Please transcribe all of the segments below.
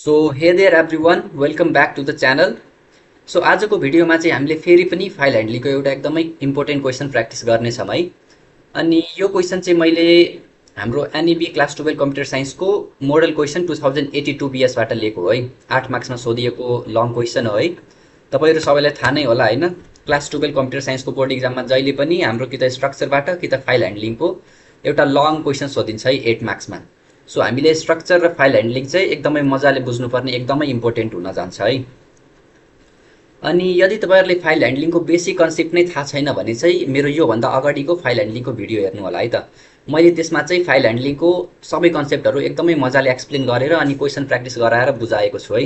So hey there everyone welcome back to the channel. So आजको भिडियोमा चाहिँ हामीले फेरि पनि फाइल ह्यान्डलिङको एउटा एकदमै इम्पोर्टेन्ट क्वेसन प्र्याक्टिस गर्नेछौँ है। अनि यो क्वेसन चाहिँ मैले हाम्रो एनइबी क्लास 12 कम्प्युटर साइन्सको मोडल क्वेसन 2082 बिएसबाट लिएको हो है। 8 मार्क्समा सोधिएको लङ क्वेसन हो है। तपाईँहरू सबैलाई थाहा नै होला होइन, क्लास 12 कम्प्युटर साइन्सको बोर्ड इक्जाममा जहिले पनि हाम्रो कि त स्ट्रक्चरबाट कि त फाइल ह्यान्डलिङको एउटा लङ क्वेसन सोधिन्छ है 8 मार्क्समा। सो हामीले स्ट्रक्चर र फाइल ह्यान्डलिङ चाहिँ एकदमै मजाले बुझ्नुपर्ने एकदमै इम्पोर्टेन्ट हुन जान्छ है। अनि यदि तपाईँहरूले फाइल ह्यान्डलिङको बेसिक कन्सेप्ट नै थाहा छैन भने चाहिँ मेरो योभन्दा अगाडिको फाइल ह्यान्डलिङको भिडियो हेर्नु होला है त। मैले त्यसमा चाहिँ फाइल ह्यान्डलिङको सबै कन्सेप्टहरू एकदमै मजाले एक्सप्लेन गरेर अनि क्वेसन प्र्याक्टिस गराएर बुझाएको छु है।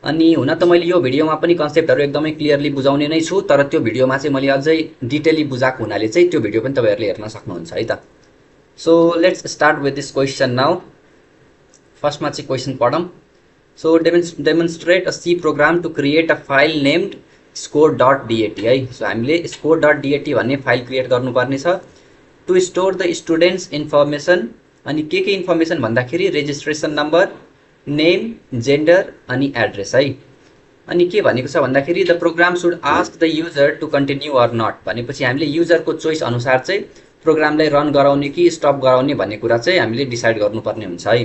अनि हुन त मैले यो भिडियोमा पनि कन्सेप्टहरू एकदमै क्लियरली बुझाउने नै छु, तर त्यो भिडियोमा चाहिँ मैले अझै डिटेली बुझाएको हुनाले चाहिँ त्यो भिडियो पनि तपाईँहरूले हेर्न सक्नुहुन्छ है त। So let's start with this question now. First ma चाहिँ question पढौं। So demonstrate a C program to create a file named score.dat है। So हामीले score.dat भन्ने फाइल क्रिएट गर्नुपर्ने छ to store the students information। अनि के इन्फर्मेसन भन्दाखेरि registration number, name, gender अनि एड्रेस है। अनि के भनेको छ भन्दाखेरि the program should ask the user to continue or not भनेपछि हामीले युजरको चोइस अनुसार चाहिँ प्रोग्रामलाई रन गराउने कि स्टप गराउने भन्ने कुरा चाहिँ हामीले डिसाइड गर्नुपर्ने हुन्छ है।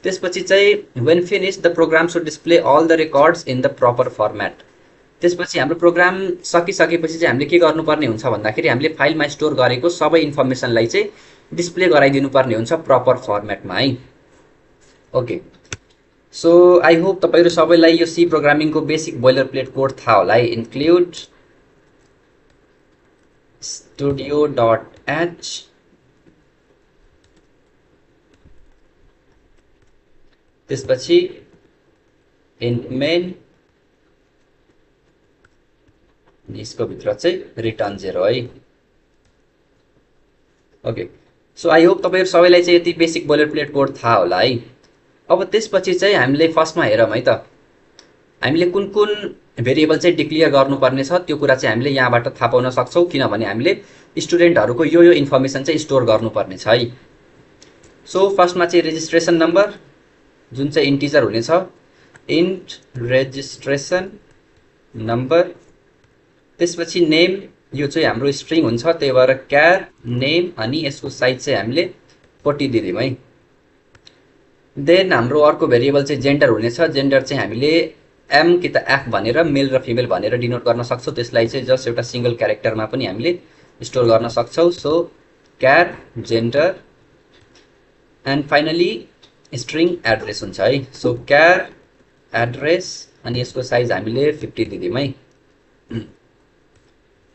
त्यसपछि चाहिँ when finish the program should display all the records in the proper format. त्यसपछि हाम्रो प्रोग्राम सकिसकेपछि चाहिँ हामीले के गर्नुपर्ने हुन्छ भन्दाखेरि हामीले फाइलमा स्टोर गरेको सबै इन्फर्मेसनलाई चाहिँ डिस्प्ले गराइदिनु पर्ने हुन्छ प्रपर फर्म्याटमा है। ओके, सो आई होप तपाईँहरू सबैलाई यो सी प्रोग्रामिङको बेसिक बोइलर प्लेट कोड थाहा होला है। इन्क्लुड studio.h त्यसपछि int main यसको भित्र चाहिँ रिटर्न 0 है। ओके, सो आई होप तपाईहरु सबैलाई चाहिँ यति बेसिक बोइलर प्लेट कोड थाहा होला है। अब त्यसपछि चाहिँ हामीले फर्स्टमा हेरौँ है त, हामीले कुन कुन भेरिएबल चाहिँ डिक्लेयर गर्नुपर्ने छ त्यो कुरा चाहिँ हामीले यहाँबाट थाहा पाउन सक्छौं, किनभने हामीले स्टुडेन्टहरुको यो इन्फर्मेसन चाहिँ स्टोर गर्नुपर्ने छ है। सो फर्स्टमा चाहिँ रेजिस्ट्रेसन नम्बर जुन चाहिँ इन्टिजर हुनेछ, इन्ट रेजिस्ट्रेसन नम्बर। त्यसपछि नेम, यो चाहिँ हाम्रो स्ट्रिङ हुन्छ, त्यही भएर क्यार नेम अनि यसको साइज चाहिँ हामीले 40 दिदियौं है। देन हाम्रो अर्को भेरिएबल चाहिँ जेन्डर हुनेछ। जेन्डर चाहिँ हामीले एम कि त एफ भनेर मेल र फिमेल भनेर डिनोट गर्न सक्छौं। त्यसलाई चाहिँ जस्ट एउटा सिंगल क्यारेक्टरमा पनि हामीले स्टोर गर्न सक्छौं। So Kyar gender and finally string address हुन्छ है। सो क्यार एड्रेस अनि यसको साइज हामीले 50 दिदियौं है।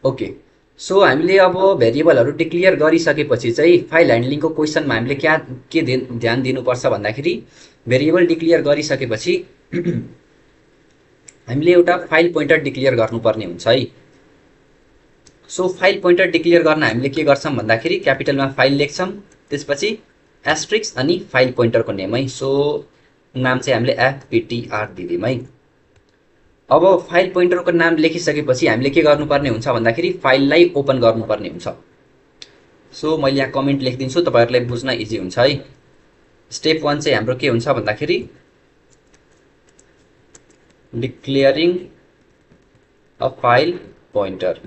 ओके, सो हामीले अब भेरिएबलहरु डिक्लेयर गरिसकेपछि चाहिँ फाइल ह्यान्डलिङको क्वेसनमा हामीले के ध्यान दिनुपर्छ भन्दाखेरि भेरिएबल डिक्लेयर गरिसकेपछि हामीले एउटा फाइल पोइन्टर डिक्लेयर गर्नुपर्ने हुन्छ है। सो फाइल पोइन्टर डिक्लेयर गर्न हामीले के गर्छौं भन्दाखेरि क्यापिटलमा फाइल लेख्छौं, त्यसपछि एस्ट्रिक्स अनि फाइल पोइन्टरको नेम है। सो नाम चाहिँ हामीले fptr दिदियौं है। अब फाइल पोइन्टरको नाम लेखिसकेपछि हामीले के गर्नुपर्ने हुन्छ भन्दाखेरि फाइललाई ओपन गर्नुपर्ने हुन्छ। सो मैले यहाँ कमेन्ट लेखिदिन्छु, तपाईहरुलाई बुझ्न इजी हुन्छ है। स्टेप 1 चाहिँ हाम्रो के हुन्छ भन्दाखेरि डिक्लेयरिङ अ फाइल पोइन्टर।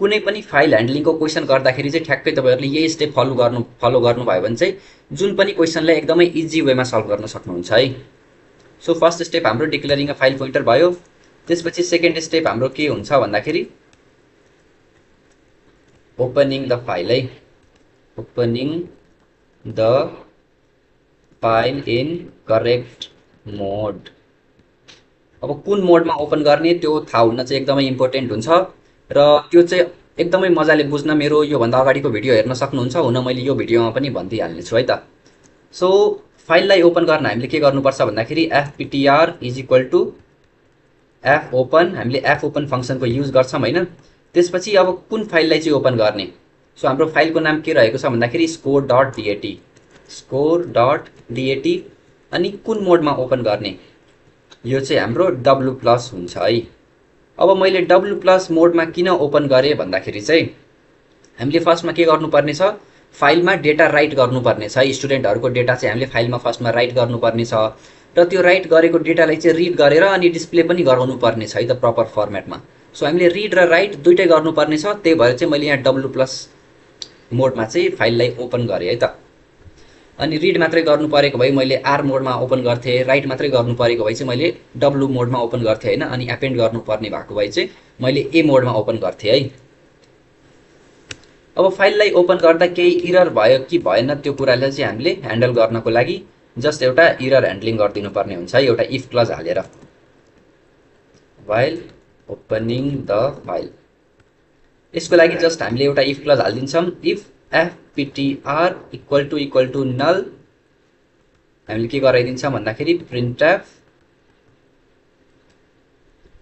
कुनै पनि फाइल ह्यान्डलिङको क्वेसन गर्दाखेरि चाहिँ ठ्याक्कै तपाईहरुले यही स्टेप फलो गर्नुभयो भने चाहिँ जुन पनि क्वेसनलाई एकदमै इजी वेमा सल्भ गर्न सक्नुहुन्छ है। सो फर्स्ट स्टेप हाम्रो डिक्लेयरिङ अ फाइल पोइन्टर भयो। त्यसपछि सेकेन्ड स्टेप हाम्रो के हुन्छ भन्दाखेरि ओपनिङ द फाइल है। Opening the file in correct mode. अब कुन मोडमा ओपन गर्ने त्यो थाहा हुन चाहिँ एकदमै इम्पोर्टेन्ट हुन्छ र त्यो चाहिँ एकदमै मजाले बुझ्न मेरो यो भन्दा अगाडिको भिडियो हेर्न सक्नुहुन्छ। हुन मैले यो भिडियोमा पनि भन्दिहाल्ने छु है त। सो फाइललाई ओपन गर्न हामीले के गर्नुपर्छ भन्दाखेरि fptr = f open। हामीले f open फंक्सनको युज गर्छौं हैन। त्यसपछि अब कुन फाइललाई चाहिँ ओपन गर्ने, सो हाम्रो फाइलको नाम के रहेको छ भन्दाखेरि score.dat। score.dat अनि कुन मोडमा ओपन गर्ने, यो चाहिँ हाम्रो w+ हुन्छ है। अब मैले w+ मोडमा किन ओपन गरे भन्दाखेरि चाहिँ हामीले फर्स्टमा के गर्नुपर्ने छ, फाइलमा डेटा राइट गर्नुपर्ने छ। स्टुडेन्टहरुको डेटा चाहिँ हामीले फाइलमा फर्स्टमा राइट गर्नुपर्ने छ। र त्यो राइट गरेको डेटालाई चाहिँ रिड गरेर अनि डिस्प्ले पनि गराउनु पर्ने छ है त प्रपर फर्मेटमा। सो हामीले रिड र राइट दुइटै गर्नुपर्ने छ, त्यही भएर चाहिँ मैले यहाँ W+ मोडमा चाहिँ फाइललाई ओपन गरेँ है त। अनि रिड मात्रै गर्नु परेको भए मैले R मोडमा ओपन गर्थेँ, राइट मात्रै गर्नु परेको भए चाहिँ मैले W मोडमा ओपन गर्थेँ होइन। अनि एपेन्ड गर्नुपर्ने भएको भए चाहिँ मैले A मोडमा ओपन गर्थेँ है। अब फाइललाई ओपन गर्दा केही इरर भयो कि भएन त्यो कुरालाई चाहिँ हामीले ह्यान्डल गर्नको लागि जस्ट एउटा इरर ह्यान्डलिङ गरिदिनु पर्ने हुन्छ है, एउटा इफ क्लज हालेर। व्हाइल ओपनिङ द फाइल, यसको लागि जस्ट हामीले एउटा इफ क्लज हालिदिन्छौँ। इफ fptr इक्वल टु नल, हामीले के गराइदिन्छौँ भन्दाखेरि printf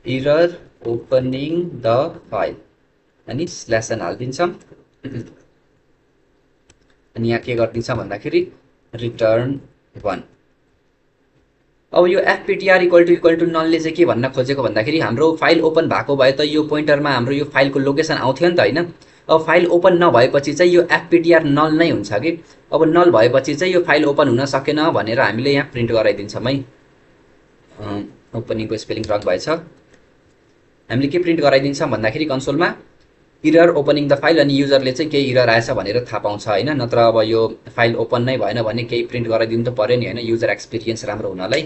error opening the file अनि /n हालिदिन्छौँ। अनि यहाँ के गरिदिन्छौँ भन्दाखेरि रिटर्न 1। अब यो fptr इक्वल टु नलले चाहिँ के भन्न खोजेको भन्दाखेरि हाम्रो फाइल ओपन भएको भए त यो पोइन्टरमा हाम्रो यो फाइलको लोकेसन आउँथ्यो नि त होइन। अब फाइल ओपन नभएपछि चाहिँ यो fptr नल नै हुन्छ कि। अब नल भएपछि चाहिँ यो फाइल ओपन हुन सकेन भनेर हामीले यहाँ प्रिन्ट गराइदिन्छौँ है। ओपनिङको स्पेलिङ रङ भएछ। हामीले के प्रिन्ट गराइदिन्छौँ भन्दाखेरि कन्सोलमा इरर ओपनिङ द फाइल, अनि युजरले चाहिँ केही इरर आएछ भनेर थाहा पाउँछ होइन। नत्र अब यो फाइल ओपन नै भएन भने केही प्रिन्ट गराइदिनु त पऱ्यो नि होइन, युजर एक्सपिरियन्स राम्रो हुनलाई।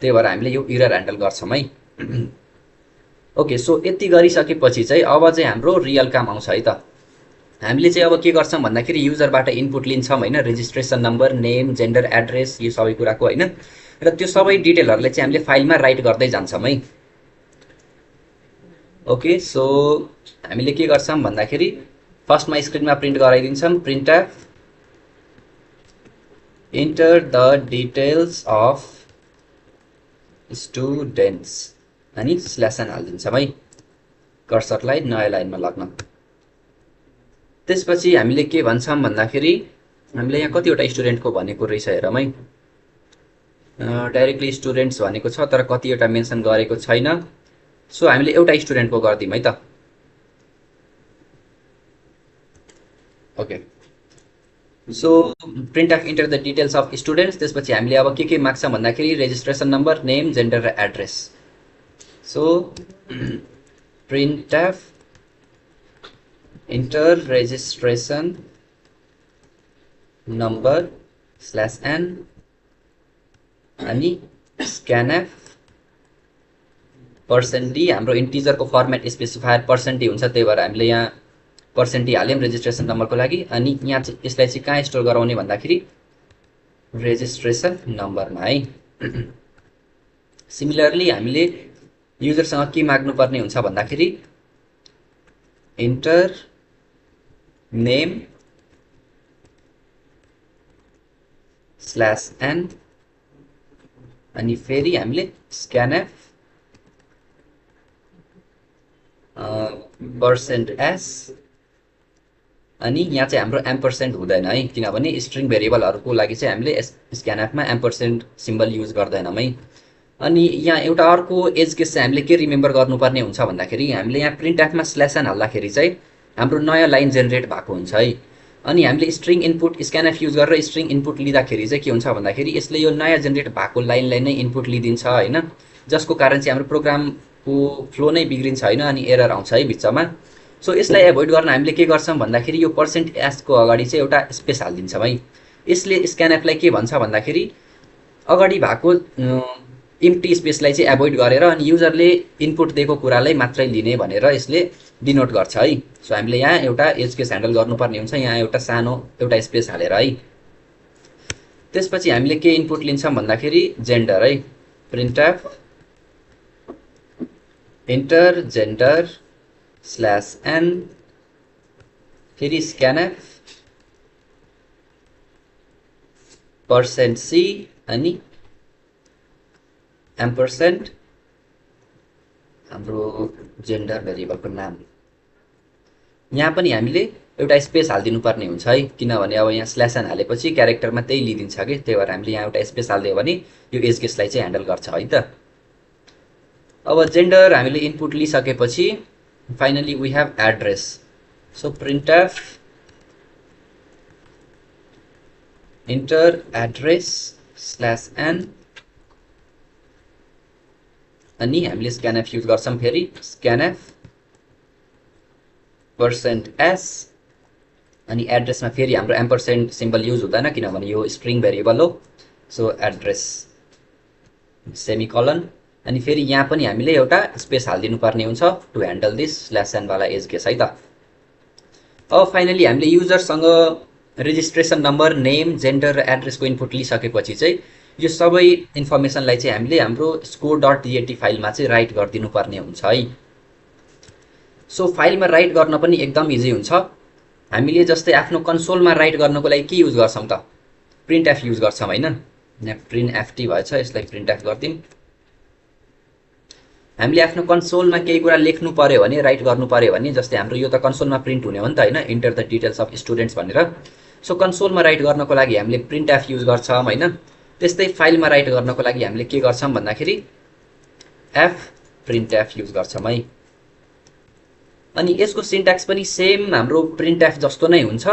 त्यही भएर हामीले यो इरर ह्यान्डल गर्छौँ है। ओके, सो यति गरिसकेपछि चाहिँ अब चाहिँ हाम्रो रियल काम आउँछ है त। हामीले चाहिँ अब के गर्छौँ भन्दाखेरि युजरबाट इनपुट लिन्छौँ होइन, registration number, name, gender, address, यो सबै कुराको होइन। र त्यो सबै डिटेलहरूलाई चाहिँ हामीले फाइलमा राइट गर्दै जान्छौँ है। ओके, सो हामीले के गर्छौँ भन्दाखेरि फर्स्टमा स्क्रिनमा प्रिन्ट गराइदिन्छौँ printf enter the details of students अनि /n हालिदिन्छौँ है कर्सरलाई नयाँ लाइनमा लग्न। त्यसपछि हामीले के भन्छौँ भन्दाखेरि हामीले यहाँ कतिवटा स्टुडेन्टको भनेको रहेछ हेरौँ है। डाइरेक्टली स्टुडेन्ट्स भनेको छ तर कतिवटा मेन्सन गरेको छैन। सो हामीले एउटा स्टुडेन्टको गरिदिउँ है त। Okay, so printf enter the details of students. त्यसपछि हामीले अब के माग्छ भन्दाखेरि रेजिस्ट्रेसन नम्बर, नेम, जेन्डर र address. So printf enter registration number /n अनि scanf %d, हाम्रो इन्टिजरको फर्मेट स्पेसिफायर %d हुन्छ, त्यही भएर हामीले यहाँ %d हाल्यौँ रेजिस्ट्रेसन नम्बरको लागि। अनि यहाँ चाहिँ यसलाई चाहिँ कहाँ स्टोर गराउने भन्दाखेरि रेजिस्ट्रेसन नम्बरमा है। सिमिलरली हामीले युजरसँग के माग्नुपर्ने हुन्छ भन्दाखेरि इन्टर नेम /n अनि फेरि हामीले scanf %s अनि यहाँ चाहिँ हाम्रो एम्परसेन्ट हुँदैन है, किनभने स्ट्रिङ भेरिएबलहरूको लागि चाहिँ हामीले स्क्यानएफमा एम्परसेन्ट सिम्बल युज गर्दैनौँ है। अनि यहाँ एउटा अर्को एज केस चाहिँ हामीले के रिमेम्बर गर्नुपर्ने हुन्छ भन्दाखेरि हामीले यहाँ printf-मा /n हाल्दाखेरि चाहिँ हाम्रो नयाँ लाइन जेनेरेट भएको हुन्छ है। अनि हामीले स्ट्रिङ इनपुट स्क्यानएफ युज गरेर स्ट्रिङ इनपुट लिँदाखेरि चाहिँ के हुन्छ भन्दाखेरि यसले यो नयाँ जेनेरेट भएको लाइनलाई नै इनपुट लिइदिन्छ होइन, जसको कारण चाहिँ हाम्रो प्रोग्रामको फ्लो नै बिग्रिन्छ होइन, अनि एरर आउँछ है बिचमा। सो यसलाई एभोइड गर्न हामीले के गर्छौँ भन्दाखेरि यो %s को अगाडि चाहिँ एउटा स्पेस हालिदिन्छौँ है। यसले स्क्यानएफलाई के भन्छ भन्दाखेरि अगाडि भएको इम्प्टी स्पेसलाई चाहिँ एभोइड गरेर अनि युजरले इनपुट दिएको कुरालाई मात्रै लिने भनेर यसले डिनोट गर्छ है। सो हामीले यहाँ एउटा एज केस ह्यान्डल गर्नुपर्ने हुन्छ, यहाँ एउटा सानो एउटा स्पेस हालेर है। त्यसपछि हामीले के इनपुट लिन्छौँ भन्दाखेरि जेन्डर है, printf इन्टर जेन्डर /n फेरि scanf %c अनि एम्परसेन्ट हाम्रो जेन्डर भेरिएबलको नाम। यहाँ पनि हामीले एउटा स्पेस हालिदिनु पर्ने हुन्छ है, किनभने अब यहाँ /n हालेपछि क्यारेक्टरमा त्यही लिइदिन्छ कि, त्यही भएर हामीले यहाँ एउटा स्पेस हालिदियो भने यो एज केसलाई चाहिँ ह्यान्डल गर्छ है त। अब जेन्डर हामीले इनपुट लिइसकेपछि finally we have address. So printf enter address /n अनि हामीले scanf युज गर्छौं फेरि scanf %s अनि एड्रेसमा फेरि हाम्रो एम्परसेन्ड सिम्बल युज हुँदैन किनभने यो स्ट्रिङ भेरिएबल हो सो एड्रेस सेमिकोलन अनि फेरि यहाँ पनि हामीले एउटा स्पेस हाल्दिनु पर्ने हुन्छ टु ह्यान्डल दिस /n वाला एज केस है त। अब फाइनली हामीले युजरसँग रेजिस्ट्रेसन नम्बर नेम जेन्डर र एड्रेसको इनपुट लिइसकेपछि चाहिँ यो सबै इन्फर्मेसनलाई चाहिँ हामीले हाम्रो score.dat फाइलमा चाहिँ राइट गरिदिनु पर्ने हुन्छ है। सो फाइलमा राइट गर्न पनि एकदम इजी हुन्छ। हामीले जस्तै आफ्नो कन्सोलमा राइट गर्नको लागि के युज गर्छौं त printf युज गर्छौं हैन। यहाँ printft भएछ यसलाई printf गर्दिम। हामीले आफ्नो कन्सोलमा केही कुरा लेख्नु पर्यो भने राइट गर्नु पर्यो भने जस्तै हाम्रो यो त कन्सोलमा प्रिन्ट हुने हो नि त हैन enter the details of students भनेर। सो कन्सोलमा राइट गर्नको लागि हामीले printf युज गर्छौं हैन। त्यस्तै फाइलमा राइट गर्नको लागि हामीले के गर्छौं भन्दाखेरि printf युज गर्छौं है। अनि यसको सिन्ट्याक्स पनि सेम हाम्रो printf जस्तो नै हुन्छ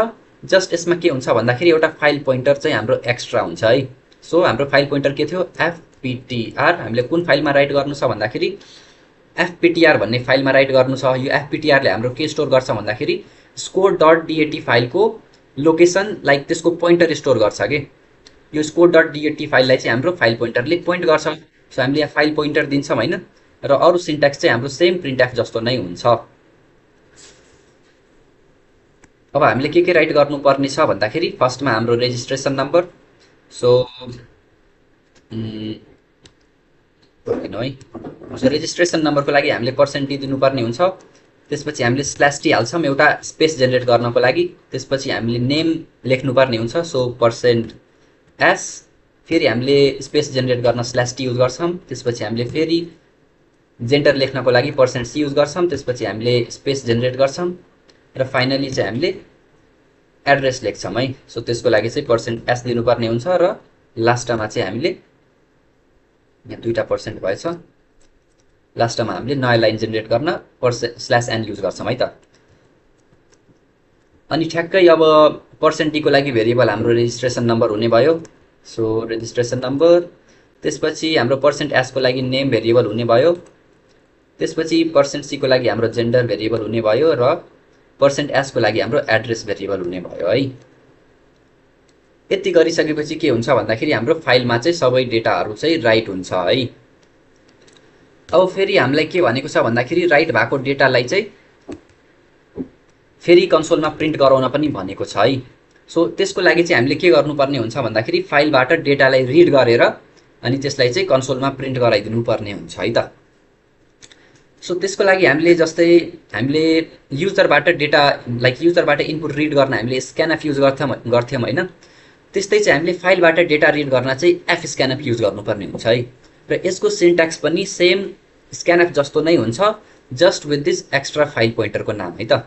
जस्ट यसमा के हुन्छ भन्दाखेरि एउटा फाइल पोइन्टर चाहिँ हाम्रो एक्स्ट्रा हुन्छ है। सो हाम्रो फाइल पोइन्टर के थियो fptr हामीले कुन फाइलमा राइट गर्नु छ भन्दाखेरि fptr भन्ने फाइलमा राइट गर्नु छ। यो fptr ले हाम्रो के स्टोर गर्छ भन्दाखेरि score.dat फाइलको लोकेसन लाइक त्यसको पोइन्टर स्टोर गर्छ के। यो score.dat फाइललाई चाहिँ हाम्रो फाइल पोइन्टरले पोइन्ट गर्छ। सो हामीले यहाँ फाइल पोइन्टर दिन्छौं हैन र अरु सिन्ट्याक्स चाहिँ हाम्रो सेम printf जस्तो नै हुन्छ। अब हामीले के राइट गर्नुपर्ने छ भन्दाखेरि फर्स्टमा हाम्रो रेजिस्ट्रेसन नम्बर सो रेजिस्ट्रेसन नम्बरको लागि हामीले %d दिनुपर्ने हुन्छ। त्यसपछि हामीले /t हाल्छौं एउटा स्पेस जेनेरेट गर्नको लागि। त्यसपछि हामीले नेम लेख्नुपर्ने हुन्छ सो %s फेरि हामीले स्पेस जेनेरेट गर्न /t युज गर्छौं। त्यसपछि हामीले फेरि जेन्डर लेख्नको लागि %c युज गर्छौं। त्यसपछि हामीले स्पेस जेनेरेट गर्छौं र फाइनली चाहिँ हामीले एड्रेस लेख्छौं है। सो त्यसको लागि चाहिँ %s दिनुपर्ने हुन्छ र लास्टमा चाहिँ हामीले यहाँ दुईटा % भएछ लास्टमा हामीले नयाँ लाइन जेनेरेट गर्न /n युज गर्छौं है त। अनि ठ्याक्कै अब %d को लागि भेरिएबल हाम्रो रेजिस्ट्रेसन नम्बर हुने भयो। सो रेजिस्ट्रेसन नम्बर त्यसपछि हाम्रो %s को लागि नेम भेरिएबल हुने भयो। त्यसपछि %c को लागि हाम्रो जेन्डर भेरिएबल हुने भयो र %s को लागि हाम्रो एड्रेस भेरिएबल हुने भयो है। यति गरिसकेपछि के हुन्छ भन्दाखेरि हाम्रो फाइलमा चाहिँ सबै डेटाहरु चाहिँ राइट हुन्छ है। अब फेरि हामीलाई के भनेको छ भन्दाखेरि राइट भएको डेटालाई चाहिँ फेरि कन्सोलमा प्रिन्ट गराउन पनि भनेको छ है। सो त्यसको लागि चाहिँ हामीले के गर्नुपर्ने हुन्छ भन्दाखेरि फाइलबाट डेटालाई रिड गरेर अनि त्यसलाई चाहिँ कन्सोलमा प्रिन्ट गराइदिनु पर्ने हुन्छ है त। सो त्यसको लागि हामीले जस्तै हामीले युजरबाट डेटा लाइक युजरबाट इनपुट रिड गर्न हामीले scanf युज गर्थ्यौं हैन। त्यस्तै चाहिँ हामीले फाइलबाट डेटा रिड गर्न चाहिँ fscanf युज गर्नुपर्ने हुन्छ है। र यसको सिन्ट्याक्स पनि सेम scanf जस्तो नै हुन्छ just with this extra file पोइन्टरको नाम है त।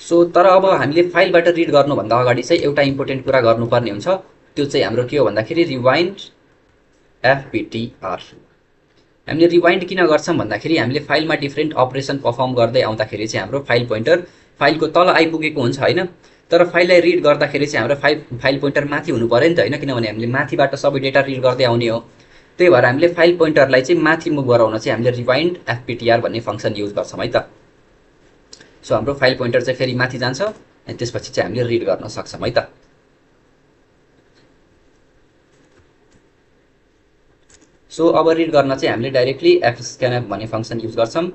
सो तर अब हामीले फाइलबाट रिड गर्नु भन्दा अगाडि चाहिँ एउटा इम्पोर्टेन्ट कुरा गर्नुपर्ने हुन्छ त्यो चाहिँ हाम्रो के हो भन्दाखेरि रिवाइन्ड fptr। हामीले रिवाइन्ड किन गर्छौं भन्दाखेरि हामीले फाइलमा डिफरेन्ट अपरेसन परफर्म गर्दै आउँदाखेरि चाहिँ हाम्रो फाइल पोइन्टर फाइलको तल आइपुगेको हुन्छ हैन। तर फाइललाई रिड गर्दाखेरि चाहिँ हाम्रो फाइल पोइन्टर माथि हुनु पर्यो नि त हैन किनभने हामीले माथिबाट सबै डेटा रिड गर्दै आउने हो। त्यही भएर हामीले फाइल पोइन्टरलाई चाहिँ माथि मुभ गराउन चाहिँ हामीले रिवाइन्ड fptr भन्ने फंक्सन युज गर्छौं है त। सो हाम्रो फाइल पोइन्टर चाहिँ फेरि माथि जान्छ अनि त्यसपछि चाहिँ हामीले रिड गर्न सक्छौं है त। सो अब रिड गर्न चाहिँ हामीले डाइरेक्टली fscanf भन्ने फंक्सन युज गर्छौं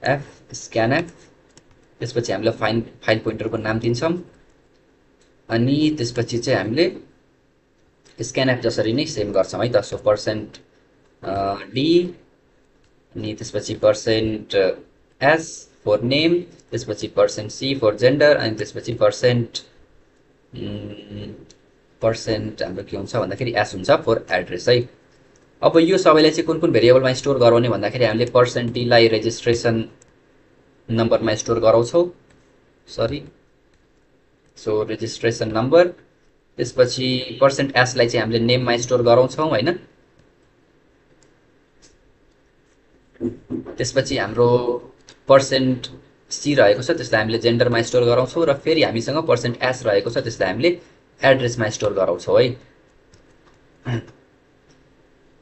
fscanf। त्यसपछि हामीले फाइल पोइन्टरको नाम दिन्छौं अनि त्यसपछि चाहिँ हामीले scanf जसरी नै सेम गर्छौं है त। सो %d अनि त्यसपछि %s फर नेम त्यसपछि %c फर जेन्डर अनि त्यसपछि % हाम्रो के हुन्छ भन्दाखेरि s हुन्छ फर एड्रेस है। अब यो सबैलाई चाहिँ कुन भेरिएबलमा स्टोर गराउने भन्दाखेरि हामीले %d लाई रेजिस्ट्रेसन नम्बरमा स्टोर गराउँछौं सरी। सो रेजिस्ट्रेसन नम्बर त्यसपछि %s लाई चाहिँ हामीले नेममा स्टोर गराउँछौं हैन। त्यसपछि हाम्रो %c रहेको छ त्यसलाई हामीले जेन्डरमा स्टोर गराउँछौं र फेरि हामीसँग %s रहेको छ त्यसलाई हामीले एड्रेसमा स्टोर गराउँछौं है।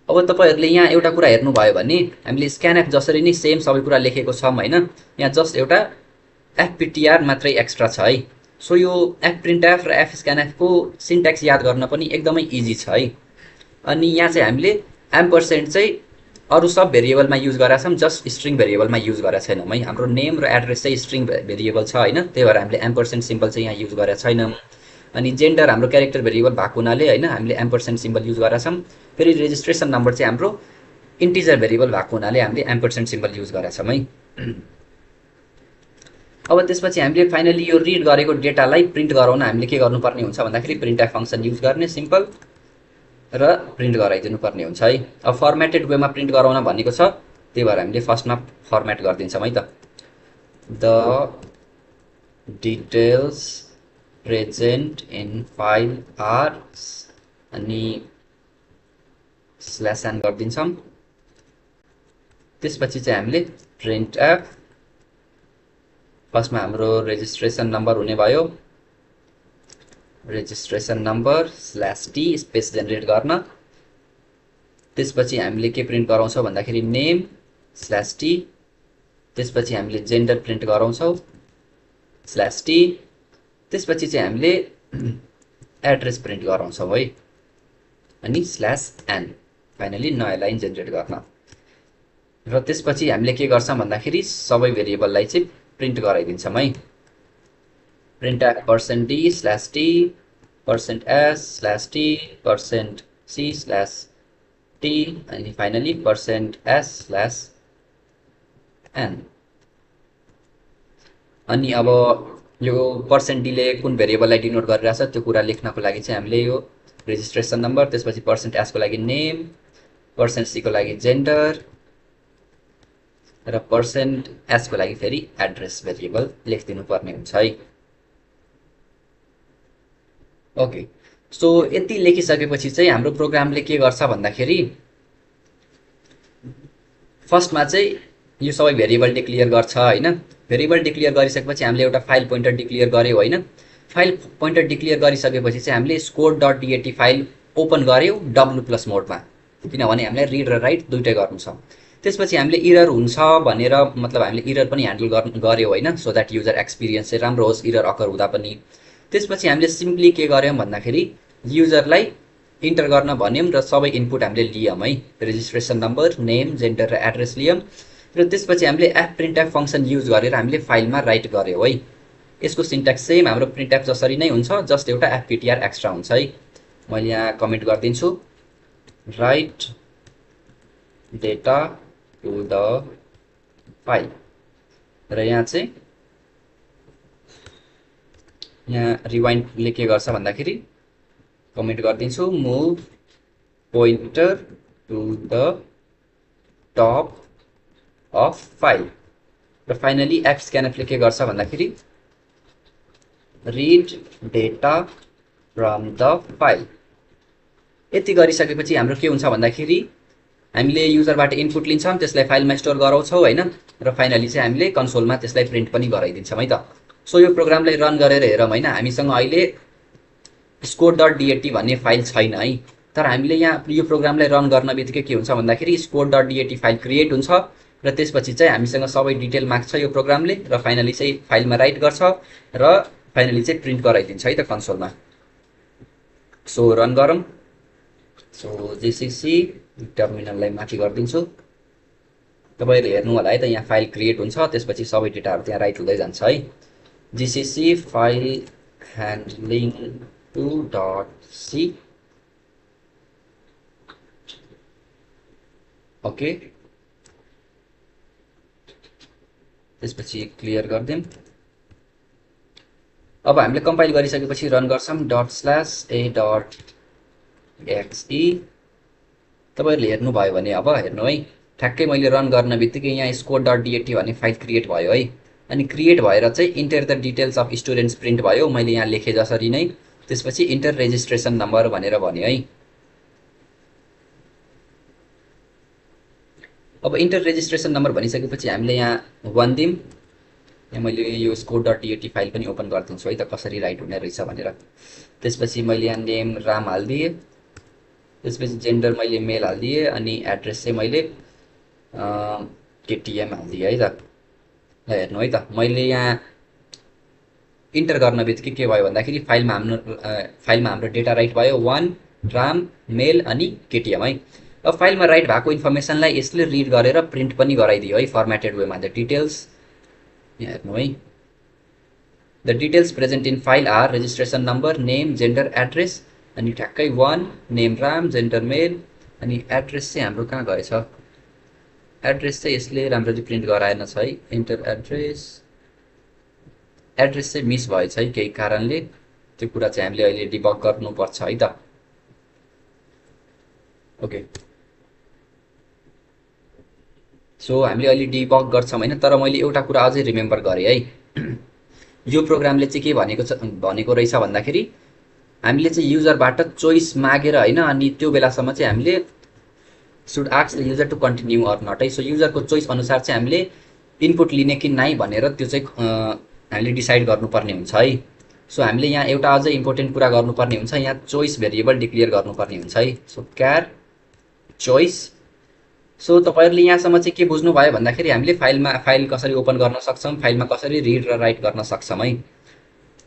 अब तपाईहरुले यहाँ एउटा कुरा हेर्नुभयो भने हामीले स्क्यानएफ जसरी नै सेम सबै कुरा लेखेको छौं हैन, यहाँ जस्ट एउटा fptr मात्रै एक्स्ट्रा छ है। सो यो fprintf र fscanf को सिन्ट्याक्स याद गर्न पनि एकदमै इजी छ है। अनि यहाँ चाहिँ हामीले एम्परसेन्ड चाहिँ अरु सब भेरिएबलमा युज गरेका छौं, जस्ट स्ट्रिङ भेरिएबलमा युज गरेका छैनौं है। हाम्रो नेम र एड्रेस चाहिँ स्ट्रिङ भेरिएबल छ हैन, त्यही भएर हामीले एम्परसेन्ड सिम्बल चाहिँ यहाँ युज गरेका छैनौं। अनि जेन्डर हाम्रो क्यारेक्टर भेरिएबल भएको हुनाले हैन हामीले एम्परसेन्ड सिम्बल युज गरेका छौं। फेरि रेजिस्ट्रेसन नम्बर चाहिँ हाम्रो इन्टिजर भेरिएबल भएको हुनाले हामीले एम्परसेन्ड सिम्बल युज गरेका छौं है। अब त्यसपछि हामीले फाइनली यो रिड गरेको डेटालाई प्रिन्ट गराउन हामीले के गर्नुपर्ने हुन्छ भन्दाखेरि प्रिन्टएफ फंक्सन युज गर्ने सिम्पल र प्रिन्ट गराइदिनु पर्ने हुन्छ है। अब फर्मेटेड वेमा प्रिन्ट गराउन भनेको छ, त्यही भएर हामीले फर्स्टमा फर्मेट गर्दिन्छौं है त। The details present in file are अनि स्ल्यास एन गर्दिन्छौं। त्यसपछि चाहिँ हामीले प्रिन्टएफ फर्स्टमा हाम्रो रेजिस्ट्रेसन नम्बर हुने भयो, registration number slash T space generate गर्न। त्यसपछि हामीले के प्रिन्ट गराउँछौं भन्दाखेरि नेम स्ल्यास टी, त्यसपछि हामीले जेन्डर प्रिन्ट गराउँछौं स्ल्यास टी, त्यसपछि चाहिँ हामीले एड्रेस प्रिन्ट गराउँछौं है अनि स्ल्यास एन फाइनली नयाँ लाइन जेनेरेट गर्न। र त्यसपछि हामीले के गर्छौं भन्दाखेरि सबै भेरिएबललाई चाहिँ प्रिन्ट गराइदिन्छौं है। प्रिन्टएफ %d slash t %s slash t %c slash t अनि फाइनली %s स्ल्यास n। अनि अब यो %d ले कुन भेरिएबललाई डिनोट गरिरहेछ त्यो कुरा लेख्नको लागि चाहिँ हामीले यो रेजिस्ट्रेसन नम्बर, त्यसपछि %s को लागि नेम, %c को लागि जेन्डर र %s को लागि फेरि एड्रेस भेरिएबल लेखिदिनु पर्ने हुन्छ है। ओके, सो यति लेखिसकेपछि चाहिँ हाम्रो प्रोग्रामले के गर्छ भन्दाखेरि फर्स्टमा चाहिँ यो सबै भेरिएबल डिक्लेयर गर्छ हैन। भेरिएबल डिक्लेयर गरिसकेपछि हामीले एउटा फाइल पोइन्टर डिक्लेयर गर्यौं हैन। फाइल पोइन्टर डिक्लेयर गरिसकेपछि चाहिँ हामीले score.dat फाइल ओपन गर्यौं w+ मोडमा, किनभने हामीलाई रिड र राइट दुईटै गर्नु छ। त्यसपछि हामीले इरर हुन्छ भनेर मतलब हामीले इरर पनि ह्यान्डल गर्यौं हैन, सो दैट युजर एक्सपिरियन्स चाहिँ राम्रो होस् इरर अकर हुँदा पनि। त्यसपछि हामीले सिम्पली के गर्यौं भन्दाखेरि युजरलाई इन्टर गर्न भन्यौं र सबै इनपुट हामीले लियौं है। रेजिस्ट्रेसन नम्बर, नेम, जेन्डर र एड्रेस लियौं र त्यसपछि हामीले fprintf फंक्सन युज गरेर हामीले फाइलमा राइट गर्यौं है। यसको सिन्ट्याक्स सेम हाम्रो प्रिन्टएफ जसरी नै हुन्छ, जस्ट एउटा fptr एक्स्ट्रा हुन्छ है। मैले यहाँ कमेन्ट गर्दिन्छु write data to the file र यहाँ चाहिँ यहाँ रिवाइन्डले के गर्छ भन्दाखेरि कमेन्ट गर्दिन्छु move pointer to the top of file र फाइनली fscanf ले के गर्छ भन्दाखेरि read data from the file. यति गरिसकेपछि हाम्रो के हुन्छ भन्दाखेरि हामीले युजरबाट इनपुट लिन्छौं, त्यसलाई फाइलमा स्टोर गराउँछौं हैन र फाइनली चाहिँ हामीले कन्सोलमा त्यसलाई प्रिन्ट पनि गराइदिन्छौं है त। सो यो प्रोग्रामलाई रन गरेर हेरौं हैन, हामीसँग अहिले score.dat भन्ने फाइल छैन है। तर हामीले यहाँ यो प्रोग्रामलाई रन गर्न बित्तिकै के हुन्छ भन्दाखेरि score.dat फाइल क्रिएट हुन्छ र त्यसपछि चाहिँ हामीसँग सबै डिटेल माग्छ यो प्रोग्रामले र फाइनली चाहिँ फाइलमा राइट गर्छ र फाइनली चाहिँ प्रिन्ट गराइदिन्छ है त कन्सोलमा। सो रन गरौँ। सो जीसीसी टर्मिनललाई माथि गर्दिन्छु, तपाईहरुले हेर्नु होला है त यहाँ फाइल क्रिएट हुन्छ, त्यसपछि सबै डेटाहरु त्यहाँ राइट हुँदै जान्छ है। GCC file handling 2.c okay, त्यसपछि क्लियर गर्दियौं। अब हामीले कम्पाइल गरिसकेपछि रन गर्छौं ./a.xe। तपाईहरुले हेर्नु भयो भने अब हेर्नु है, ठ्याक्कै मैले रन गर्न बित्तिकै यहाँ score.dat भन्ने फाइल क्रिएट भयो है। अनि क्रिएट भएर चाहिँ enter the details of students print भयो, मैले यहाँ लेखे जसरी नै। त्यसपछि इन्टर रेजिस्ट्रेसन नम्बर भनेर भन्यो है। अब इन्टर रेजिस्ट्रेसन नम्बर भनिसकेपछि हामीले यहाँ 1 दिम। यहाँ मैले यो score.dat फाइल पनि ओपन गर्दिन्छु है त कसरी राइट हुने रहेछ भनेर। त्यसपछि मैले यहाँ नेम राम हाल्दिए त्यसपछि जेन्डर मैले मेल हालिदिएँ अनि एड्रेस चाहिँ मैले केटिएम हालिदिएँ है त। ल हेर्नु है त, मैले यहाँ इन्टर गर्न बित्तिकै के भयो भन्दाखेरि फाइलमा हाम्रो डेटा राइट भयो 1 राम मेल अनि केटिएम है। अब फाइलमा राइट भएको इन्फर्मेसनलाई यसले रिड गरेर प्रिन्ट पनि गराइदियो है फर्मेटेड वेमा। द डिटेल्स यहाँ हेर्नु है, the details present in file are registration number, name, gender, address अनि ठ्याक्कै 1 नेम राम, जेन्डर मेल अनि एड्रेस चाहिँ हाम्रो कहाँ गएछ, एड्रेस चाहिँ यसले राम्ररी प्रिन्ट गराएन छ है। इन्टर एड्रेस चाहिँ मिस भएछ है केही कारणले, त्यो कुरा चाहिँ हामीले अहिले डिबग गर्नुपर्छ है त। ओके, सो हामीले अहिले डिबग गर्छौँ होइन, तर मैले एउटा कुरा अझै रिमेम्बर गरेँ है। यो प्रोग्रामले चाहिँ के भनेको रहेछ भन्दाखेरि हामीले चाहिँ युजरबाट चोइस मागेर होइन, अनि त्यो बेलासम्म चाहिँ हामीले should ask the user to continue or not है। सो युजरको चोइस अनुसार चाहिँ हामीले इनपुट लिने कि नाइ भनेर त्यो चाहिँ हामीले डिसाइड गर्नुपर्ने हुन्छ है। सो हामीले यहाँ एउटा अझै इम्पोर्टेन्ट कुरा गर्नुपर्ने हुन्छ, यहाँ चोइस भेरिएबल डिक्लियर गर्नुपर्ने हुन्छ है। So Kyar choice. सो तपाईँहरूले यहाँसम्म चाहिँ के बुझ्नुभयो भन्दाखेरि हामीले फाइल कसरी ओपन गर्न सक्छौँ, फाइलमा कसरी रिड र राइट गर्न सक्छौँ है।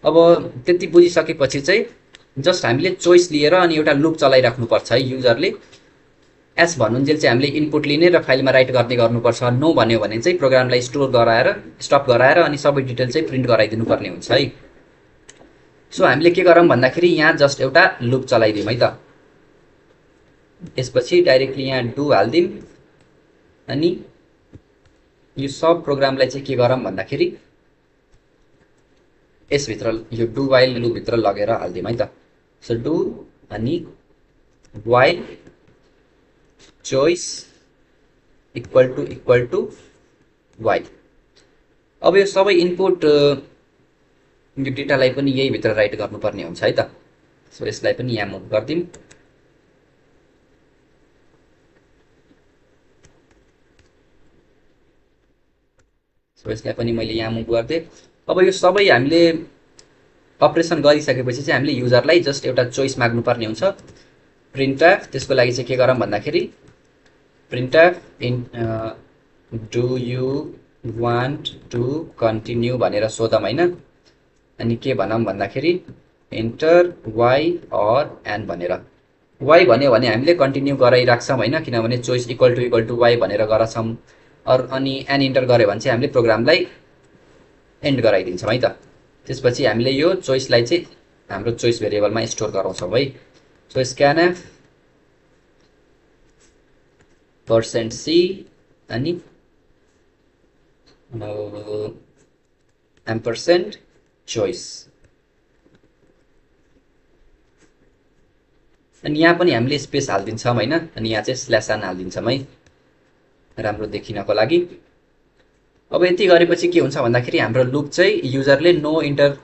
अब त्यति बुझिसकेपछि चाहिँ जस्ट हामीले चोइस लिएर अनि एउटा लुप चलाइराख्नुपर्छ है। युजरले एस भन्नुन्जेल चाहिँ हामीले इनपुट लिने र फाइलमा राइट गर्नुपर्छ। नो भन्यो भने चाहिँ प्रोग्रामलाई स्टप गराएर अनि सबै डिटेल चाहिँ प्रिन्ट गराइदिनु पर्ने हुन्छ है। सो हामीले के गरौँ भन्दाखेरि यहाँ जस्ट एउटा लुप चलाइदिउँ है त। यसपछि डाइरेक्टली यहाँ डु हालिदिउँ अनि यो सब प्रोग्रामलाई चाहिँ के गरौँ भन्दाखेरि यसभित्र यो डु वाइल लुपभित्र लगेर हालिदिउँ है त। सो डु अनि while choice equal to while. अब यो सबै इनपुट यो डेटालाई पनि यही भित्र राइट गर्नुपर्ने हुन्छ है त। सो यसलाई पनि यहाँ मुभ गरिदिउँ। सो यसलाई पनि मैले यहाँ मुभ गरिदिएँ। अब यो सबै हामीले अपरेसन गरिसकेपछि चाहिँ हामीले युजरलाई जस्ट एउटा चोइस माग्नुपर्ने हुन्छ, प्रिन्टएफ। त्यसको लागि चाहिँ के गरौँ भन्दाखेरि printf in do you want to continue भनेर सोधौँ होइन। अनि के भनौँ भन्दाखेरि इन्टर वाइ अर एन भनेर। वाइ भन्यो भने हामीले कन्टिन्यू गराइराख्छौँ होइन, किनभने चोइस इक्वल टु वाइ भनेर गराउँछौँ। अनि एन इन्टर गऱ्यो भने चाहिँ हामीले प्रोग्रामलाई एन्ड गराइदिन्छौँ है त। त्यसपछि हामीले यो चोइसलाई चाहिँ हाम्रो चोइस भेरिएबलमा स्टोर गराउँछौँ है। सो स्क्यानएफ %c अनि एम्परसेन्ड चोइस। अनि यहाँ पनि हामीले स्पेस हालिदिन्छौँ होइन, अनि यहाँ चाहिँ /n हालिदिन्छौँ है राम्रो देखिनको लागि। अब यति गरेपछि के हुन्छ भन्दाखेरि हाम्रो लुप चाहिँ युजरले नो इन्टर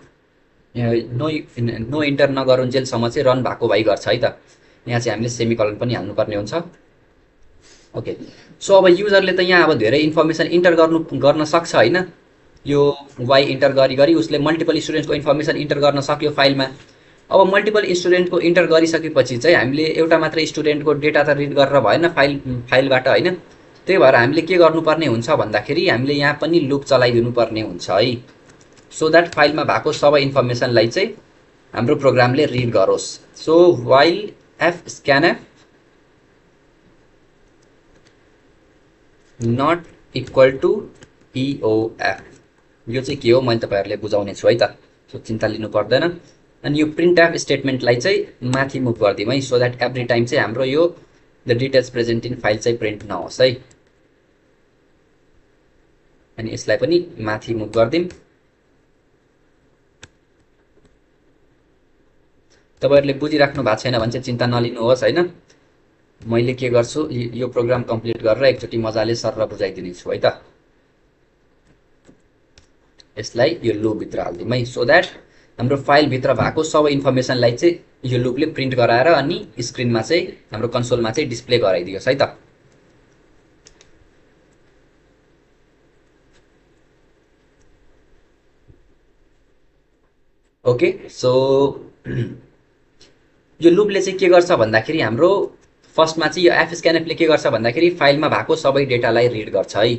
नगरुन्जेलसम्म चाहिँ रन भएको भइ गर्छ है त। यहाँ चाहिँ हामीले सेमिकलन पनि हाल्नुपर्ने हुन्छ। ओके, सो अब युजरले त यहाँ अब धेरै इन्फर्मेसन इन्टर गर्न सक्छ होइन। यो वाइ इन्टर गरी उसले मल्टिपल स्टुडेन्टको इन्फर्मेसन इन्टर गर्न सक्यो फाइलमा। अब मल्टिपल स्टुडेन्टको इन्टर गरिसकेपछि चाहिँ हामीले एउटा मात्र स्टुडेन्टको डेटा त रिड गरेर भएन फाइलबाट होइन। त्यही भएर हामीले के गर्नुपर्ने हुन्छ भन्दाखेरि हामीले यहाँ पनि लुप चलाइदिनु पर्ने हुन्छ है, सो द्याट फाइलमा भएको सबै इन्फर्मेसनलाई चाहिँ हाम्रो प्रोग्रामले रिड गरोस्। So while f scanf not equal to EOF। यो चाहिँ के हो मैले तपाईँहरूले बुझाउने छु है त, सो चिन्ता लिनु पर्दैन। अनि यो प्रिन्ट एफ स्टेटमेन्टलाई चाहिँ माथि मुभ गरिदिउँ है, सो द्याट एभ्री टाइम चाहिँ हाम्रो यो the details present in file चाहिँ प्रिन्ट नहोस् है। अनि यसलाई पनि माथि मुभ गरिदिउँ। तपाईँहरूले बुझिराख्नु भएको छैन भने चाहिँ चिन्ता नलिनुहोस् होइन। मैले के गर्छु यो प्रोग्राम कम्प्लिट गरेर एकचोटि मजाले सर बुझाइदिनेछु है त। यसलाई यो लुपभित्र हालिदिउँ है, सो द्याट हाम्रो फाइलभित्र भएको सबै इन्फर्मेसनलाई चाहिँ यो लुपले प्रिन्ट गराएर अनि स्क्रिनमा चाहिँ हाम्रो कन्सोलमा चाहिँ डिस्प्ले गराइदियोस् है त। ओके, सो यो लुपले चाहिँ के गर्छ भन्दाखेरि हाम्रो फर्स्टमा चाहिँ यो एफ स्क्यानएफले के गर्छ भन्दाखेरि फाइलमा भएको सबै डेटालाई रिड गर्छ है।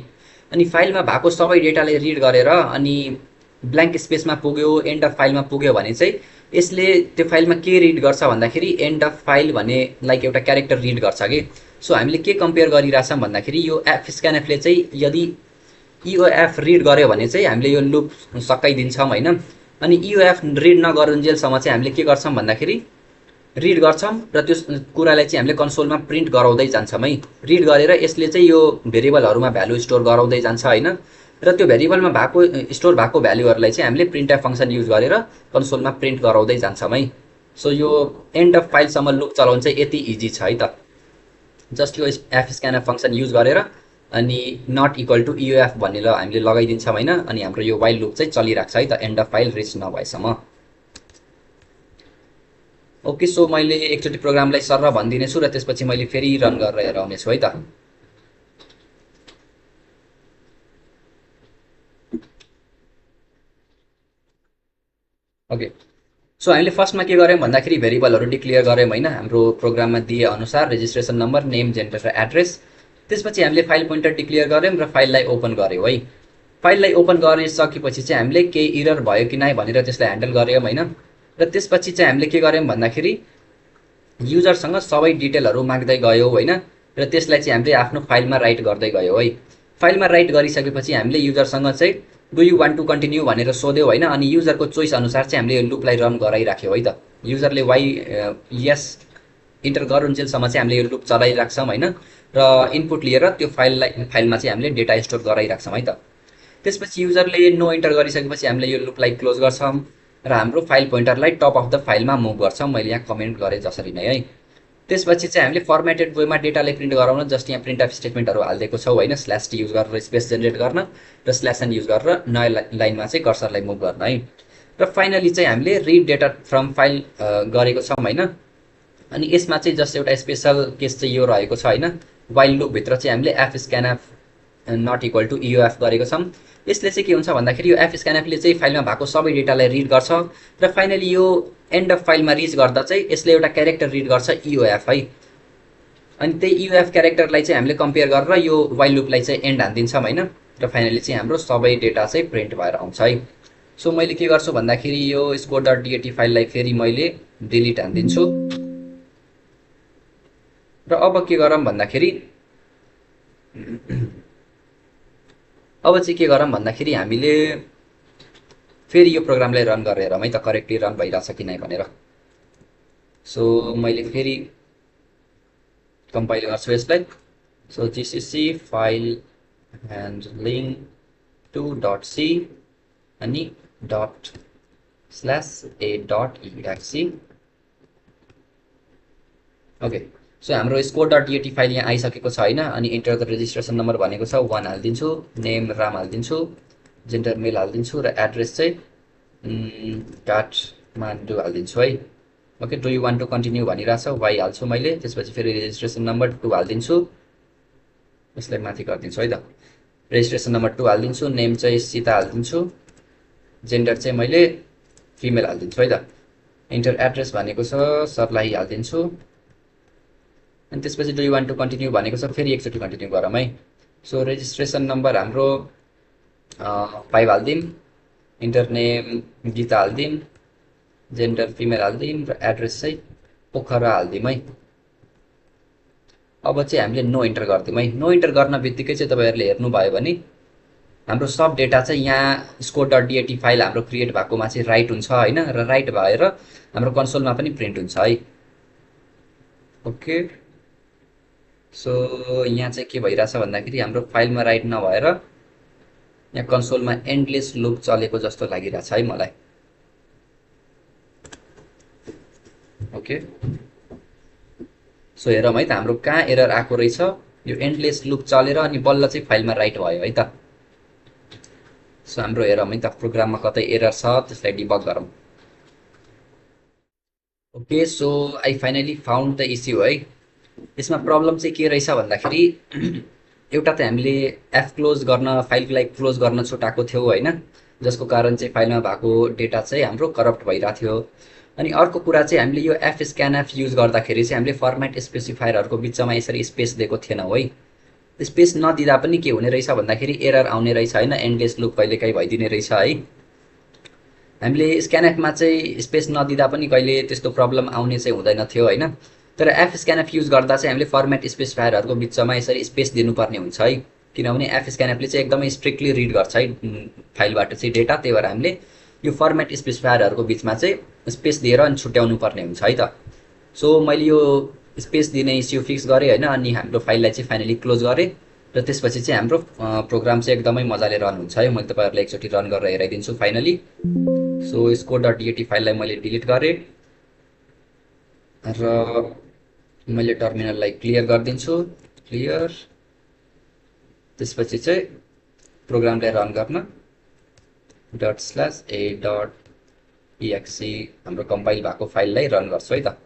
अनि फाइलमा भएको सबै डेटालाई रिड गरेर अनि ब्ल्याङ्क स्पेसमा पुग्यो, एन्ड अफ फाइलमा पुग्यो भने चाहिँ यसले त्यो फाइलमा के रिड गर्छ भन्दाखेरि एन्ड अफ फाइल भन्ने लाइक एउटा क्यारेक्टर रिड गर्छ कि। सो हामीले के कम्पेयर गरिरहेछौँ भन्दाखेरि यो एफ स्क्यानएफले चाहिँ यदि इओएफ रिड गर्यो भने चाहिँ हामीले यो लुप सकाइदिन्छौँ होइन। अनि इओएफ रिड नगरुन्जेलसम्म चाहिँ हामीले के गर्छौँ भन्दाखेरि रिड गर्छौँ र त्यो कुरालाई चाहिँ हामीले कन्सोलमा प्रिन्ट गराउँदै जान्छौँ है। रिड गरेर यसले चाहिँ यो भेरिएबलहरूमा भ्यालु स्टोर गराउँदै जान्छ होइन। र त्यो भेरिएबलमा भएको स्टोर भएको भ्यालुहरूलाई चाहिँ हामीले प्रिन्टएफ फङ्सन युज गरेर कन्सोलमा प्रिन्ट गराउँदै जान्छौँ है। सो यो एन्ड अफ फाइलसम्म लुप चलाउनु चाहिँ यति इजी छ है त। जस्ट यो एफ स्क्यानएफ फङ्सन युज गरेर अनि नट इक्वल टु इओएफ भनेर हामीले लगाइदिन्छौँ होइन। अनि हाम्रो यो वाइल लुप चाहिँ चलिरहेको छ है त एन्ड अफ फाइल रिच नभएसम्म। ओके, सो मैले एकचोटि प्रोग्रामलाई सर भनिदिनेछु र त्यसपछि मैले फेरि रन गरेर हेराउनेछु है त। ओके, सो हामीले फर्स्टमा के गऱ्यौँ भन्दाखेरि भेरिएबलहरू डिक्लेयर गऱ्यौँ होइन हाम्रो प्रोग्राममा दिए अनुसार रेजिस्ट्रेसन नम्बर, नेम, जेन्डर र एड्रेस। त्यसपछि हामीले फाइल पोइन्टर डिक्लेयर गऱ्यौँ र फाइललाई ओपन गऱ्यौँ है। फाइललाई ओपन गरिसकेपछि चाहिँ हामीले केही इरर भयो कि नै भनेर त्यसलाई ह्यान्डल गऱ्यौँ होइन। र त्यसपछि चाहिँ हामीले के गऱ्यौँ भन्दाखेरि युजरसँग सबै डिटेलहरू माग्दै गयौँ होइन। र त्यसलाई चाहिँ हामीले आफ्नो फाइलमा राइट गर्दै गयौँ है। फाइलमा राइट गरिसकेपछि हामीले युजरसँग चाहिँ do you want to continue भनेर सोध्यौँ होइन। अनि युजरको चोइस अनुसार चाहिँ हामीले यो लुपलाई रन गराइराख्यौँ है त। युजरले यस इन्टर गरुन्जेलसम्म चाहिँ हामीले यो लुप चलाइराख्छौँ होइन। र इनपुट लिएर त्यो फाइलमा चाहिँ हामीले डेटा स्टोर गराइराख्छौँ है त। त्यसपछि युजरले नो इन्टर गरिसकेपछि हामीले यो लुपलाई क्लोज गर्छौँ र हाम्रो फाइल पोइन्टरलाई टप अफ द फाइलमा मुभ गर्छौँ। मैले यहाँ कमेन्ट गरेँ जसरी नै है। त्यसपछि चाहिँ हामीले फर्मेटेड वेमा डेटालाई प्रिन्ट गराउन जस्ट यहाँ प्रिन्ट अफ स्टेटमेन्टहरू हालिदिएको छौँ होइन। स्ल्यास टी युज गरेर स्पेस जेनेरेट गर्न र स्ल्यास एन युज गरेर नयाँ लाइनमा चाहिँ कर्सरलाई मुभ गर्न है। र फाइनली चाहिँ हामीले रिड डेटा फ्रम फाइल गरेको छौँ होइन। अनि यसमा चाहिँ जस्ट एउटा स्पेसल केस चाहिँ यो रहेको छ होइन। वाइल लुपभित्र चाहिँ हामीले F scanf not equal to इओएफ गरेको छौँ। यसले चाहिँ के हुन्छ भन्दाखेरि यो एफ स्क्यानएफले चाहिँ फाइलमा भएको सबै डेटालाई रिड गर्छ र फाइनली यो एन्ड अफ फाइलमा रिच गर्दा चाहिँ यसले एउटा क्यारेक्टर रिड गर्छ इओएफ है। अनि त्यही इओएफ क्यारेक्टरलाई चाहिँ हामीले कम्पेयर गरेर यो वाइल लुपलाई चाहिँ एन्ड हानिदिन्छौँ होइन। र फाइनली चाहिँ हाम्रो सबै डेटा चाहिँ प्रिन्ट भएर आउँछ है। सो मैले के गर्छु भन्दाखेरि यो score.dat फाइललाई फेरि मैले डिलिट हानिदिन्छु। र अब के गरौँ भन्दाखेरि हामीले फेरि यो प्रोग्रामलाई रन गरेर है त करेक्टली रन भइरहेछ कि नै भनेर। सो मैले फेरि कम्पाइल गर्छु यसलाई। So GCC file handling 2.c अनि ./a.exe। ओके, सो हाम्रो score.dat फाइल यहाँ आइसकेको छ होइन। अनि इन्टर द रेजिस्ट्रेसन नम्बर भनेको छ 1 हालिदिन्छु, नेम राम हालिदिन्छु, जेन्डर मेल हालिदिन्छु र एड्रेस चाहिँ काठमाडौँ हालिदिन्छु है। Okay, do you want to continue भनिरहेछ, वाइ हाल्छु मैले। त्यसपछि फेरि रेजिस्ट्रेसन नम्बर 2 हालिदिन्छु, यसलाई माथि गरिदिन्छु है त। रेजिस्ट्रेसन नम्बर 2 हालिदिन्छु, नेम चाहिँ सीता हालिदिन्छु, जेन्डर चाहिँ मैले फिमेल हालिदिन्छु है त। इन्टर एड्रेस भनेको छ सर्लाही हालिदिन्छु। अनि त्यसपछि do you want to continue भनेको छ, फेरि एकचोटि कन्टिन्यू गरौँ है। सो रेजिस्ट्रेसन नम्बर हाम्रो 5 हालिदिउँ, इन्टर नेम गीता हालिदिउँ, जेन्डर फिमेल हालिदिउँ र एड्रेस चाहिँ पोखरा हालिदिउँ है। अब चाहिँ हामीले नो इन्टर गरिदिउँ है। नो इन्टर गर्न बित्तिकै चाहिँ तपाईँहरूले हेर्नुभयो भने हाम्रो सब डेटा चाहिँ यहाँ score.dat फाइल हाम्रो क्रिएट भएकोमा चाहिँ राइट हुन्छ होइन। र राइट भएर हाम्रो कन्सोलमा पनि प्रिन्ट हुन्छ है। ओके, सो यहाँ चाहिँ के भइरहेछ भन्दाखेरि हाम्रो फाइलमा राइट नभएर यहाँ कन्सोलमा एन्डलेस लुप चलेको जस्तो लागिरहेछ है मलाई। ओके, सो हेरौँ है त हाम्रो कहाँ एरर आएको रहेछ। यो एन्डलेस लुप चलेर अनि बल्ल चाहिँ फाइलमा राइट भयो है त। सो हाम्रो हेरौँ है त प्रोग्राममा कतै एरर छ, त्यसलाई डिबग गरौँ। Okay, so I finally found the issue है। यसमा प्रब्लम चाहिँ के रहेछ भन्दाखेरि एउटा त हामीले एफ क्लोज गर्न, फाइललाई क्लोज गर्न छुटाएको थियौँ होइन, जसको कारण चाहिँ फाइलमा भएको डेटा चाहिँ हाम्रो करप्ट भइरहेको थियो। अनि अर्को कुरा चाहिँ हामीले यो एफ स्क्यानएफ युज गर्दाखेरि चाहिँ हामीले फर्मेट स्पेसिफायरहरूको बिचमा यसरी स्पेस दिएको थिएनौँ है। स्पेस नदिँदा पनि के हुने रहेछ भन्दाखेरि एरर आउने रहेछ होइन, एन्डलेस लुप कहिलेकाहीँ भइदिने रहेछ है। हामीले स्क्यानएफमा चाहिँ स्पेस नदिँदा पनि कहिले त्यस्तो प्रब्लम आउने चाहिँ हुँदैन थियो होइन। तर एफ स्क्यानएफ युज गर्दा चाहिँ हामीले फर्मेट स्पेसिफायरहरूको बिचमा यसरी स्पेस दिनुपर्ने हुन्छ है, किनभने एफ स्क्यानएफले चाहिँ एकदमै स्ट्रिक्टली रिड गर्छ है फाइलबाट चाहिँ डेटा। त्यही भएर हामीले यो फर्मेट स्पेसिफायरहरूको बिचमा चाहिँ स्पेस दिएर अनि छुट्याउनु पर्ने हुन्छ है त। सो मैले यो स्पेस दिने इस्यु फिक्स गरेँ होइन, अनि हाम्रो फाइललाई चाहिँ फाइनली क्लोज गरेँ र त्यसपछि चाहिँ हाम्रो प्रोग्राम चाहिँ एकदमै मजाले रन हुन्छ है। मैले तपाईँहरूलाई एकचोटि रन गरेर हेराइदिन्छु फाइनली। सो यसको .dat फाइललाई मैले डिलिट गरेँ र मैले टर्मिनललाई क्लियर गरिदिन्छु, क्लियर। त्यसपछि चाहिँ प्रोग्रामलाई रन गर्न ./a.exe हाम्रो कम्पाइल भएको फाइललाई रन गर्छु है त।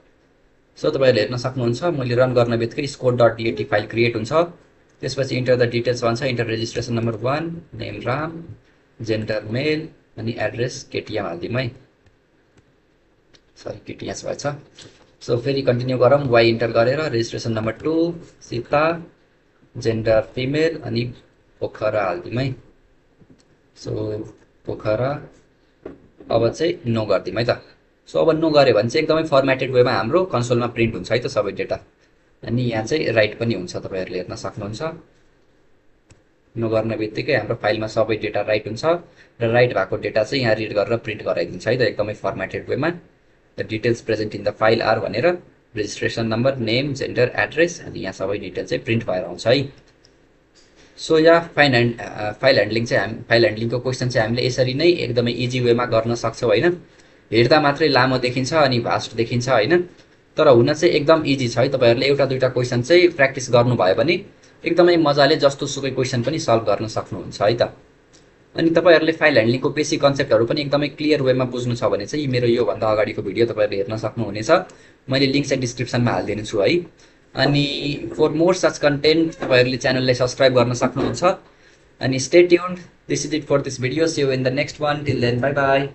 सो तपाईँहरूले हेर्न सक्नुहुन्छ मैले रन गर्न बित्तिकै score.dat फाइल क्रिएट हुन्छ। त्यसपछि इन्टर द डिटेल्स भन्छ, enter registration number 1, name Ram, gender male अनि एड्रेस केटिएम हालिदिउँ है, सरी केटिएस भएछ। सो फेरि कन्टिन्यू गरौँ, वाइ इन्टर गरेर registration number 2 Sita, gender female अनि पोखरा हालिदिउँ है। सो पोखरा अब चाहिँ नो गरिदिउँ है त। सो अब नो गऱ्यो भने चाहिँ एकदमै फर्मेटेड वेमा हाम्रो कन्सोलमा प्रिन्ट हुन्छ है त सबै डेटा। अनि यहाँ चाहिँ राइट पनि हुन्छ, तपाईँहरूले हेर्न सक्नुहुन्छ। नो गर्ने बित्तिकै हाम्रो फाइलमा सबै डेटा राइट हुन्छ र राइट भएको डेटा चाहिँ यहाँ रिड गरेर प्रिन्ट गराइदिन्छ है त एकदमै फर्मेटेड वेमा। The details present in the file are भनेर registration number, name, gender, address अनि यहाँ सबै डिटेल चाहिँ प्रिन्ट भएर आउँछ है। सो यहाँ फाइल ह्यान्डलिङको क्वेसन चाहिँ हामीले यसरी नै एकदमै इजी वेमा गर्न सक्छौँ होइन। हेर्दा मात्रै लामो देखिन्छ अनि भास्ट देखिन्छ होइन, तर हुन चाहिँ एकदम इजी छ है। तपाईँहरूले एउटा दुईवटा क्वेसन चाहिँ प्र्याक्टिस गर्नुभयो भने एकदमै मजाले जस्तो सुकै क्वेसन पनि सल्भ गर्न सक्नुहुन्छ है त। अनि तपाईँहरूले फाइल ह्यान्डलिङको बेसिक कन्सेप्टहरू पनि एकदमै क्लियर वेमा बुझ्नु छ भने चाहिँ मेरो योभन्दा अगाडिको भिडियो तपाईँहरूले हेर्न सक्नुहुनेछ, मैले लिङ्क चाहिँ डिस्क्रिप्सनमा हालिदिनेछु है। अनि फर मोर सच कन्टेन्ट तपाईँहरूले च्यानललाई सब्सक्राइब गर्न सक्नुहुन्छ। अनि stay tuned, this is it for this video, see you in the next one, till then bye by.